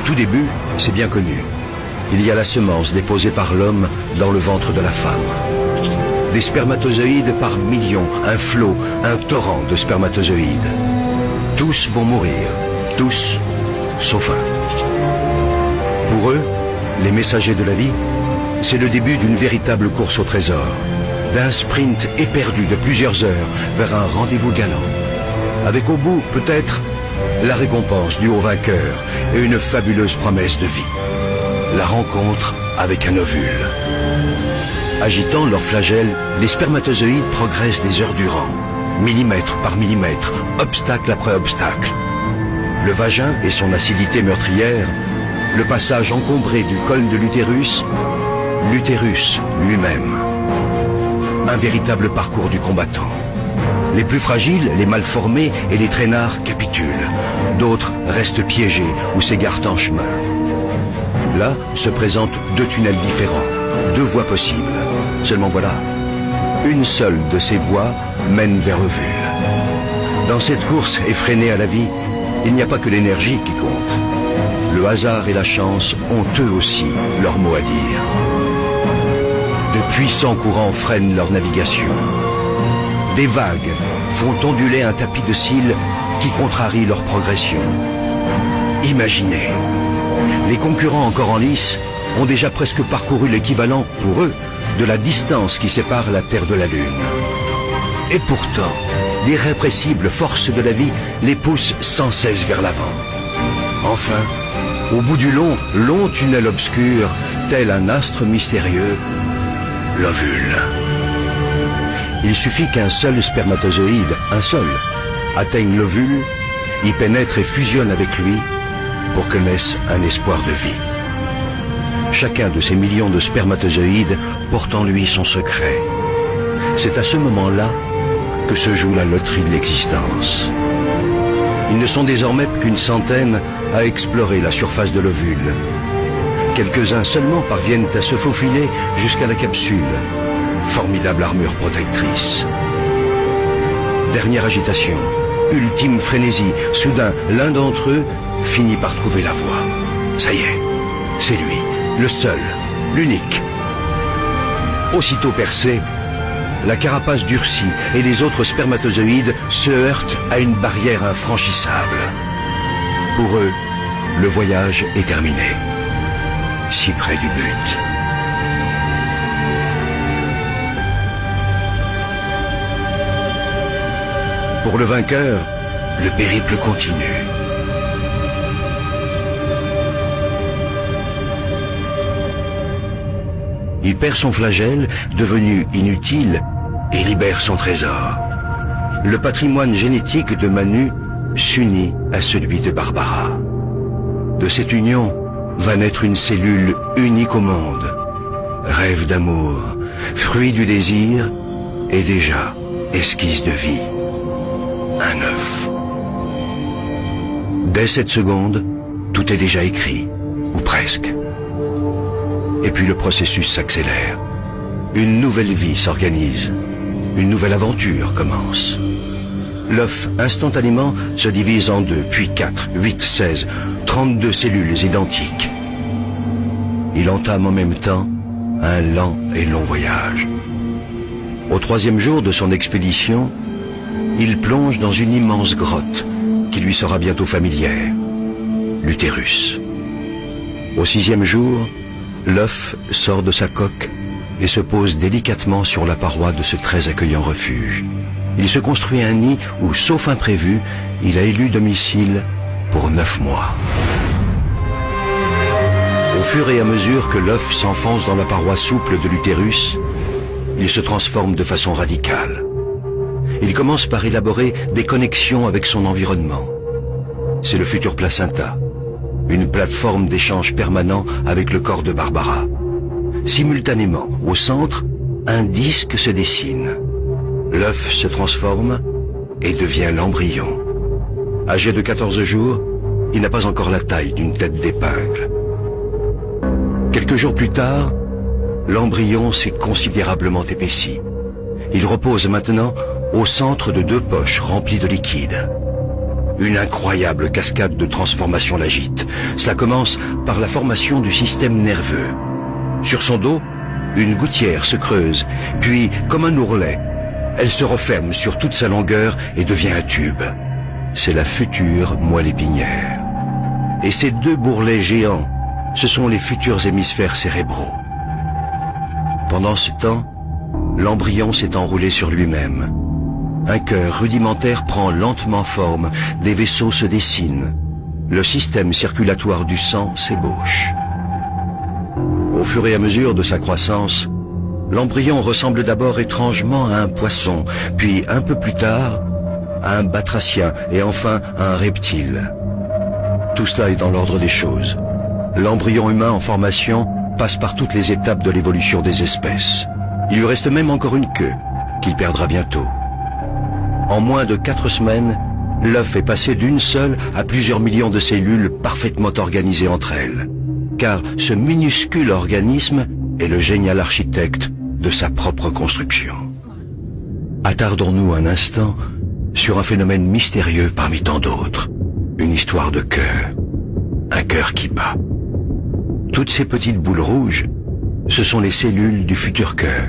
Au tout début, c'est bien connu. Il y a la semence déposée par l'homme dans le ventre de la femme. Des spermatozoïdes par millions, un flot, un torrent de spermatozoïdes. Tous vont mourir, tous, sauf un. Pour eux, les messagers de la vie, c'est le début d'une véritable course au trésor, d'un sprint éperdu de plusieurs heures vers un rendez-vous galant, avec au bout, peut-être, la récompense du haut vainqueur et une fabuleuse promesse de vie. La rencontre avec un ovule. Agitant leurs flagelles, les spermatozoïdes progressent des heures durant, millimètre par millimètre, obstacle après obstacle. Le vagin et son acidité meurtrière, le passage encombré du col de l'utérus, l'utérus lui-même. Un véritable parcours du combattant. Les plus fragiles, les mal formés et les traînards capitulent. D'autres restent piégés ou s'égarent en chemin. Là se présentent deux tunnels différents, deux voies possibles. Seulement voilà, une seule de ces voies mène vers l'ovule. Dans cette course effrénée à la vie, il n'y a pas que l'énergie qui compte. Le hasard et la chance ont eux aussi leur mot à dire. De puissants courants freinent leur navigation. Des vagues font onduler un tapis de cils qui contrarie leur progression. Imaginez, les concurrents encore en lice ont déjà presque parcouru l'équivalent, pour eux, de la distance qui sépare la Terre de la Lune. Et pourtant, l'irrépressible force de la vie les pousse sans cesse vers l'avant. Enfin, au bout du long tunnel obscur, tel un astre mystérieux, l'ovule. Il suffit qu'un seul spermatozoïde, un seul, atteigne l'ovule, y pénètre et fusionne avec lui pour que naisse un espoir de vie. Chacun de ces millions de spermatozoïdes porte en lui son secret. C'est à ce moment-là que se joue la loterie de l'existence. Ils ne sont désormais qu'une centaine à explorer la surface de l'ovule. Quelques-uns seulement parviennent à se faufiler jusqu'à la capsule. Formidable armure protectrice. Dernière agitation, ultime frénésie. Soudain, l'un d'entre eux finit par trouver la voie. Ça y est, c'est lui, le seul, l'unique. Aussitôt percé, la carapace durcit et les autres spermatozoïdes se heurtent à une barrière infranchissable. Pour eux, le voyage est terminé. Si près du but. Pour le vainqueur, le périple continue. Il perd son flagelle, devenu inutile, et libère son trésor. Le patrimoine génétique de Manu s'unit à celui de Barbara. De cette union va naître une cellule unique au monde. Rêve d'amour, fruit du désir, et déjà esquisse de vie. Un œuf. Dès cette seconde, tout est déjà écrit, ou presque. Et puis le processus s'accélère. Une nouvelle vie s'organise. Une nouvelle aventure commence. L'œuf, instantanément, se divise en 2, puis 4, 8, 16, 32 cellules identiques. Il entame en même temps un lent et long voyage. Au 3e jour de son expédition, il plonge dans une immense grotte qui lui sera bientôt familière, l'utérus. Au 6e jour, l'œuf sort de sa coque et se pose délicatement sur la paroi de ce très accueillant refuge. Il se construit un nid où, sauf imprévu, il a élu domicile pour 9 mois. Au fur et à mesure que l'œuf s'enfonce dans la paroi souple de l'utérus, il se transforme de façon radicale. Il commence par élaborer des connexions avec son environnement. C'est le futur placenta, une plateforme d'échange permanent avec le corps de Barbara. Simultanément, au centre, un disque se dessine. L'œuf se transforme et devient l'embryon. Âgé de 14 jours, il n'a pas encore la taille d'une tête d'épingle. Quelques jours plus tard, l'embryon s'est considérablement épaissi. Il repose maintenant au centre de 2 poches remplies de liquide. Une incroyable cascade de transformation l'agite. Cela commence par la formation du système nerveux. Sur son dos, une gouttière se creuse, puis, comme un ourlet, elle se referme sur toute sa longueur et devient un tube. C'est la future moelle épinière. Et ces deux bourrelets géants, ce sont les futurs hémisphères cérébraux. Pendant ce temps, l'embryon s'est enroulé sur lui-même. Un cœur rudimentaire prend lentement forme, des vaisseaux se dessinent. Le système circulatoire du sang s'ébauche. Au fur et à mesure de sa croissance, l'embryon ressemble d'abord étrangement à un poisson, puis un peu plus tard, à un batracien et enfin à un reptile. Tout cela est dans l'ordre des choses. L'embryon humain en formation passe par toutes les étapes de l'évolution des espèces. Il lui reste même encore une queue, qu'il perdra bientôt. En moins de 4 semaines, l'œuf est passé d'une seule à plusieurs millions de cellules parfaitement organisées entre elles. Car ce minuscule organisme est le génial architecte de sa propre construction. Attardons-nous un instant sur un phénomène mystérieux parmi tant d'autres. Une histoire de cœur. Un cœur qui bat. Toutes ces petites boules rouges, ce sont les cellules du futur cœur.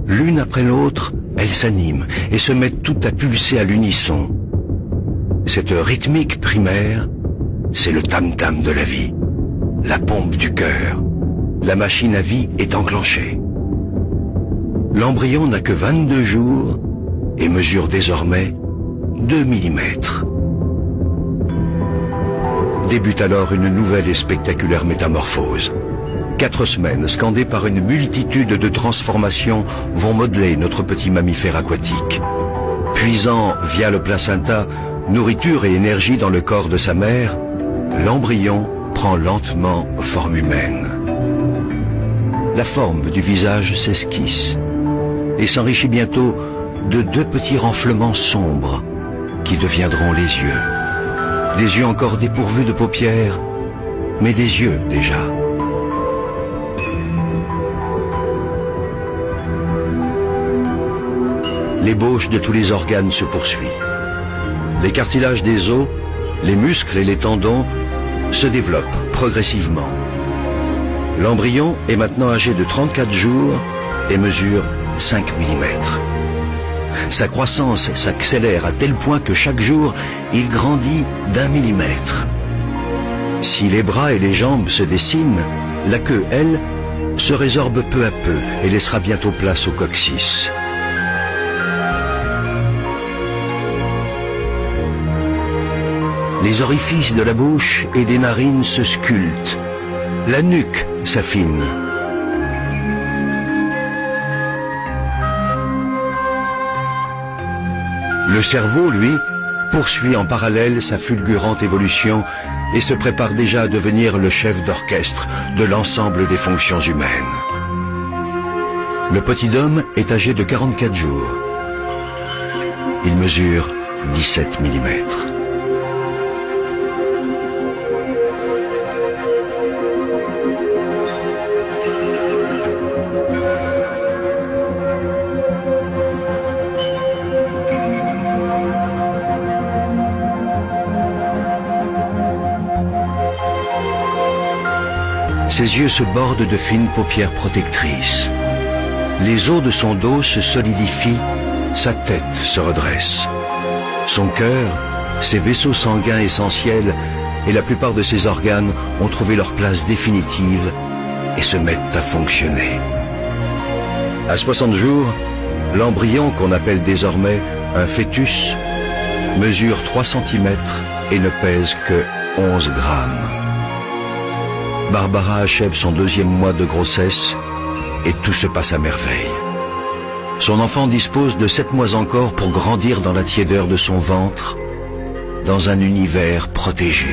L'une après l'autre, elles s'animent et se mettent toutes à pulser à l'unisson. Cette rythmique primaire, c'est le tam-tam de la vie, la pompe du cœur. La machine à vie est enclenchée. L'embryon n'a que 22 jours et mesure désormais 2 mm. Débute alors une nouvelle et spectaculaire métamorphose. 4 semaines, scandées par une multitude de transformations, vont modeler notre petit mammifère aquatique. Puisant via le placenta nourriture et énergie dans le corps de sa mère, l'embryon prend lentement forme humaine. La forme du visage s'esquisse et s'enrichit bientôt de 2 petits renflements sombres qui deviendront les yeux. Des yeux encore dépourvus de paupières, mais des yeux déjà. L'ébauche de tous les organes se poursuit. Les cartilages des os, les muscles et les tendons se développent progressivement. L'embryon est maintenant âgé de 34 jours et mesure 5 mm. Sa croissance s'accélère à tel point que chaque jour, il grandit d'1 millimètre. Si les bras et les jambes se dessinent, la queue, elle, se résorbe peu à peu et laissera bientôt place au coccyx. Les orifices de la bouche et des narines se sculptent. La nuque s'affine. Le cerveau, lui, poursuit en parallèle sa fulgurante évolution et se prépare déjà à devenir le chef d'orchestre de l'ensemble des fonctions humaines. Le petit homme est âgé de 44 jours. Il mesure 17 mm. Ses yeux se bordent de fines paupières protectrices. Les os de son dos se solidifient, sa tête se redresse. Son cœur, ses vaisseaux sanguins essentiels et la plupart de ses organes ont trouvé leur place définitive et se mettent à fonctionner. À 60 jours, l'embryon, qu'on appelle désormais un fœtus, mesure 3 cm et ne pèse que 11 grammes. Barbara achève son 2e mois de grossesse et tout se passe à merveille. Son enfant dispose de 7 mois encore pour grandir dans la tiédeur de son ventre, dans un univers protégé.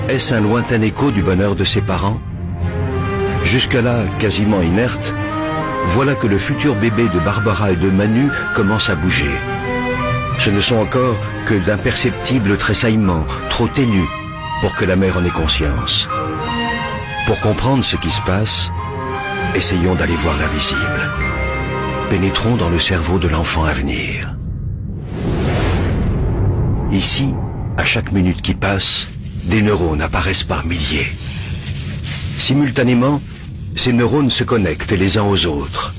Est-ce un lointain écho du bonheur de ses parents? Jusque-là, quasiment inerte, voilà que le futur bébé de Barbara et de Manu commence à bouger. Ce ne sont encore que d'imperceptibles tressaillements, trop ténus, pour que la mère en ait conscience. Pour comprendre ce qui se passe, essayons d'aller voir l'invisible. Pénétrons dans le cerveau de l'enfant à venir. Ici, à chaque minute qui passe, des neurones apparaissent par milliers. Simultanément, ces neurones se connectent les uns aux autres.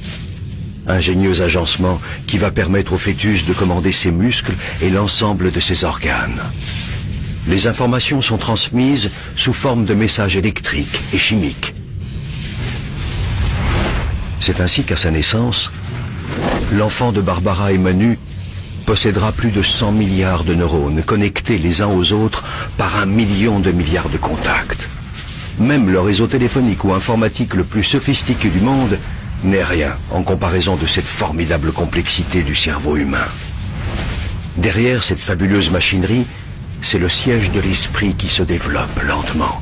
Ingénieux agencement qui va permettre au fœtus de commander ses muscles et l'ensemble de ses organes. Les informations sont transmises sous forme de messages électriques et chimiques. C'est ainsi qu'à sa naissance, l'enfant de Barbara et Manu possédera plus de 100 milliards de neurones connectés les uns aux autres par 1 million de milliards de contacts. Même le réseau téléphonique ou informatique le plus sophistiqué du monde n'est rien en comparaison de cette formidable complexité du cerveau humain. Derrière cette fabuleuse machinerie, c'est le siège de l'esprit qui se développe lentement.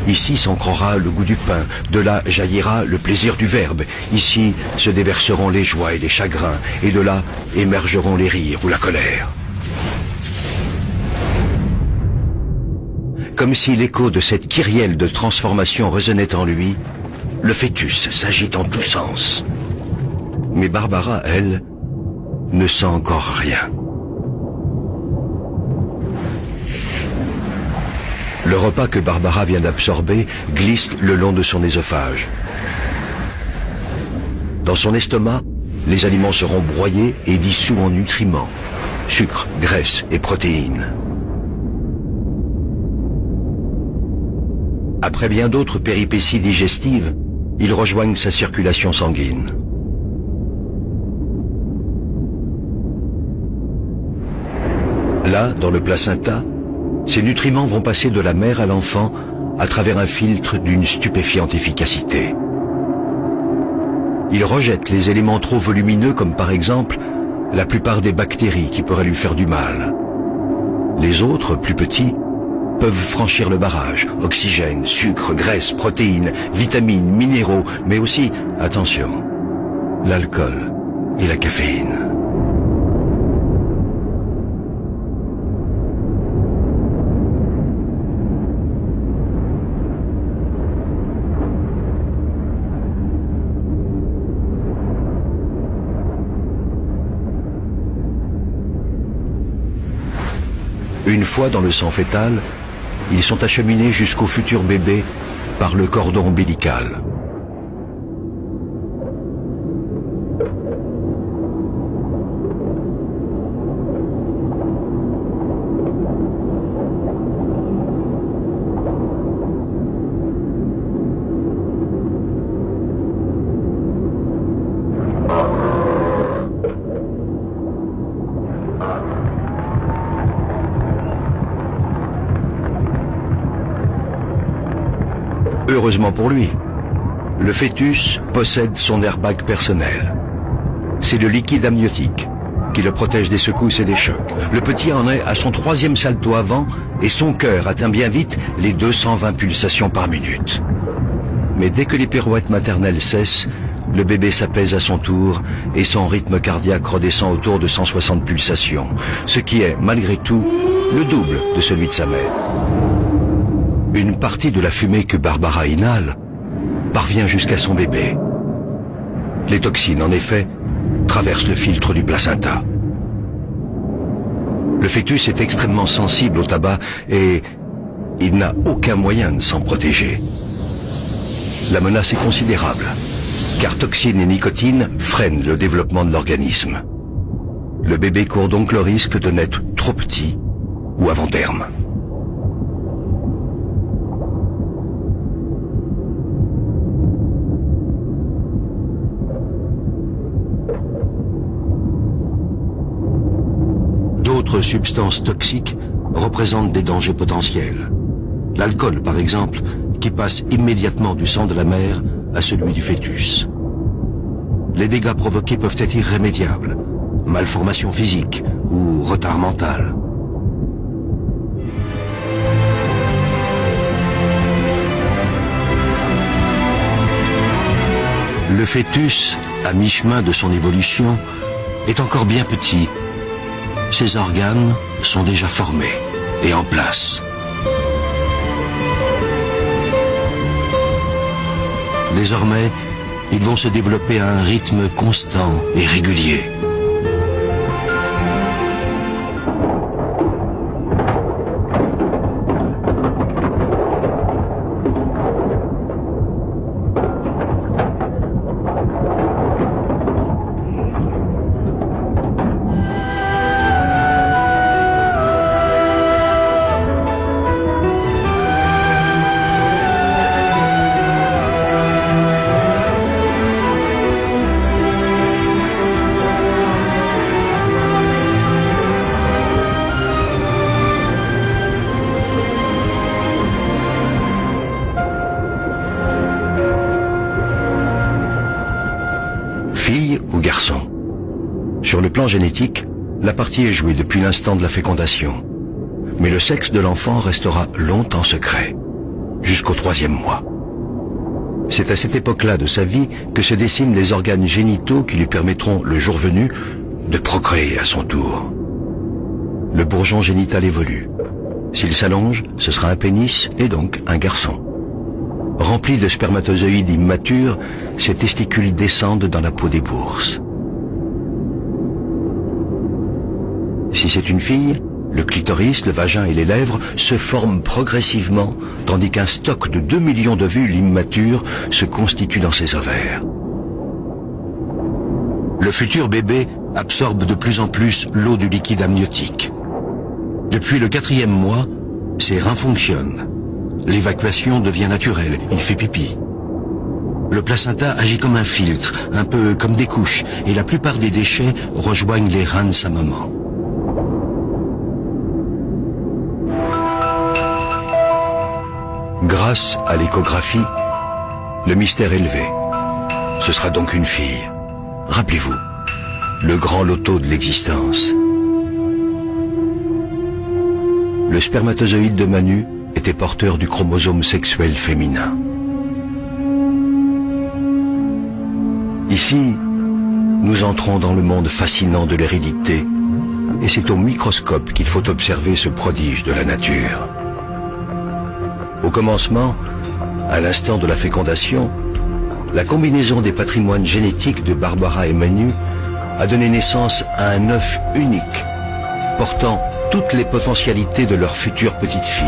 Ici s'ancrera le goût du pain, de là jaillira le plaisir du verbe. Ici se déverseront les joies et les chagrins, et de là émergeront les rires ou la colère. Comme si l'écho de cette kyrielle de transformation résonnait en lui, le fœtus s'agite en tous sens. Mais Barbara, elle, ne sent encore rien. Le repas que Barbara vient d'absorber glisse le long de son œsophage. Dans son estomac, les aliments seront broyés et dissous en nutriments, sucre, graisse et protéines. Après bien d'autres péripéties digestives, ils rejoignent sa circulation sanguine. Là, dans le placenta, ces nutriments vont passer de la mère à l'enfant à travers un filtre d'une stupéfiante efficacité. Il rejette les éléments trop volumineux comme par exemple la plupart des bactéries qui pourraient lui faire du mal. Les autres, plus petits, peuvent franchir le barrage. Oxygène, sucre, graisse, protéines, vitamines, minéraux, mais aussi, attention, l'alcool et la caféine. Une fois dans le sang fœtal, ils sont acheminés jusqu'au futur bébé par le cordon ombilical. Heureusement pour lui, le fœtus possède son airbag personnel. C'est le liquide amniotique qui le protège des secousses et des chocs. Le petit en est à son 3e salto avant et son cœur atteint bien vite les 220 pulsations par minute. Mais dès que les pirouettes maternelles cessent, le bébé s'apaise à son tour et son rythme cardiaque redescend autour de 160 pulsations, ce qui est, malgré tout, le double de celui de sa mère. Une partie de la fumée que Barbara inhale parvient jusqu'à son bébé. Les toxines, en effet, traversent le filtre du placenta. Le fœtus est extrêmement sensible au tabac et il n'a aucun moyen de s'en protéger. La menace est considérable, car toxines et nicotine freinent le développement de l'organisme. Le bébé court donc le risque de naître trop petit ou avant terme. D'autres substances toxiques représentent des dangers potentiels. L'alcool, par exemple, qui passe immédiatement du sang de la mère à celui du fœtus. Les dégâts provoqués peuvent être irrémédiables, malformation physique ou retard mental. Le fœtus, à mi-chemin de son évolution, est encore bien petit. Ses organes sont déjà formés et en place. Désormais, ils vont se développer à un rythme constant et régulier. Sur le plan génétique, la partie est jouée depuis l'instant de la fécondation. Mais le sexe de l'enfant restera longtemps secret, jusqu'au 3e mois. C'est à cette époque-là de sa vie que se dessinent les organes génitaux qui lui permettront, le jour venu, de procréer à son tour. Le bourgeon génital évolue. S'il s'allonge, ce sera un pénis et donc un garçon. Remplis de spermatozoïdes immatures, ces testicules descendent dans la peau des bourses. Si c'est une fille, le clitoris, le vagin et les lèvres se forment progressivement, tandis qu'un stock de 2 millions d'ovules immatures se constitue dans ses ovaires. Le futur bébé absorbe de plus en plus l'eau du liquide amniotique. Depuis le 4e mois, ses reins fonctionnent. L'évacuation devient naturelle, il fait pipi. Le placenta agit comme un filtre, un peu comme des couches, et la plupart des déchets rejoignent les reins de sa maman. Grâce à l'échographie, le mystère est levé. Ce sera donc une fille. Rappelez-vous, le grand loto de l'existence. Le spermatozoïde de Manu était porteur du chromosome sexuel féminin. Ici, nous entrons dans le monde fascinant de l'hérédité, et c'est au microscope qu'il faut observer ce prodige de la nature. Au commencement, à l'instant de la fécondation, la combinaison des patrimoines génétiques de Barbara et Manu a donné naissance à un œuf unique, portant toutes les potentialités de leur future petite fille.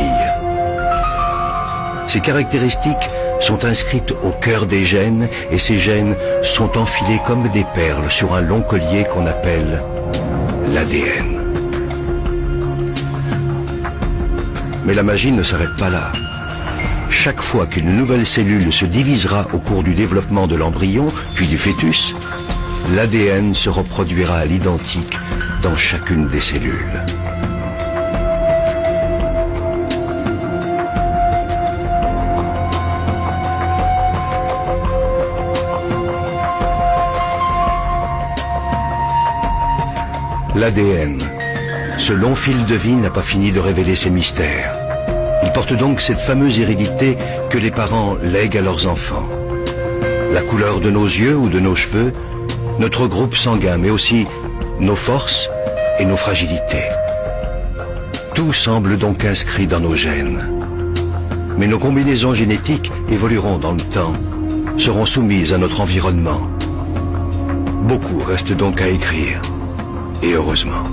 Ces caractéristiques sont inscrites au cœur des gènes et ces gènes sont enfilés comme des perles sur un long collier qu'on appelle l'ADN. Mais la magie ne s'arrête pas là. Chaque fois qu'une nouvelle cellule se divisera au cours du développement de l'embryon, puis du fœtus, l'ADN se reproduira à l'identique dans chacune des cellules. L'ADN, ce long fil de vie n'a pas fini de révéler ses mystères. Il porte donc cette fameuse hérédité que les parents lèguent à leurs enfants. La couleur de nos yeux ou de nos cheveux, notre groupe sanguin, mais aussi nos forces et nos fragilités. Tout semble donc inscrit dans nos gènes. Mais nos combinaisons génétiques évolueront dans le temps, seront soumises à notre environnement. Beaucoup reste donc à écrire, et heureusement.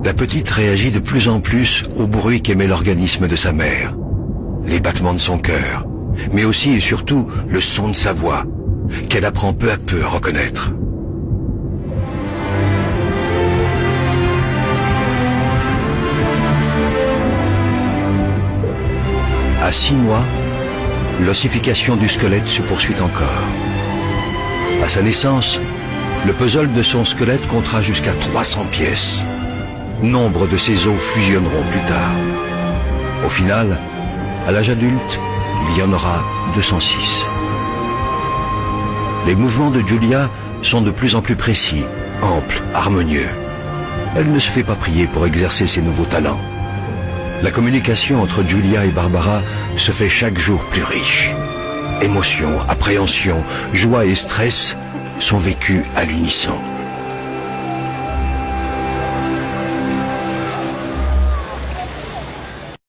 La petite réagit de plus en plus au bruit qu'émet l'organisme de sa mère, les battements de son cœur, mais aussi et surtout le son de sa voix, qu'elle apprend peu à peu à reconnaître. À 6 mois, l'ossification du squelette se poursuit encore. À sa naissance, le puzzle de son squelette comptera jusqu'à 300 pièces. Nombre de ces os fusionneront plus tard. Au final, à l'âge adulte, il y en aura 206. Les mouvements de Julia sont de plus en plus précis, amples, harmonieux. Elle ne se fait pas prier pour exercer ses nouveaux talents. La communication entre Julia et Barbara se fait chaque jour plus riche. Émotion, appréhension, joie et stress sont vécus à l'unisson.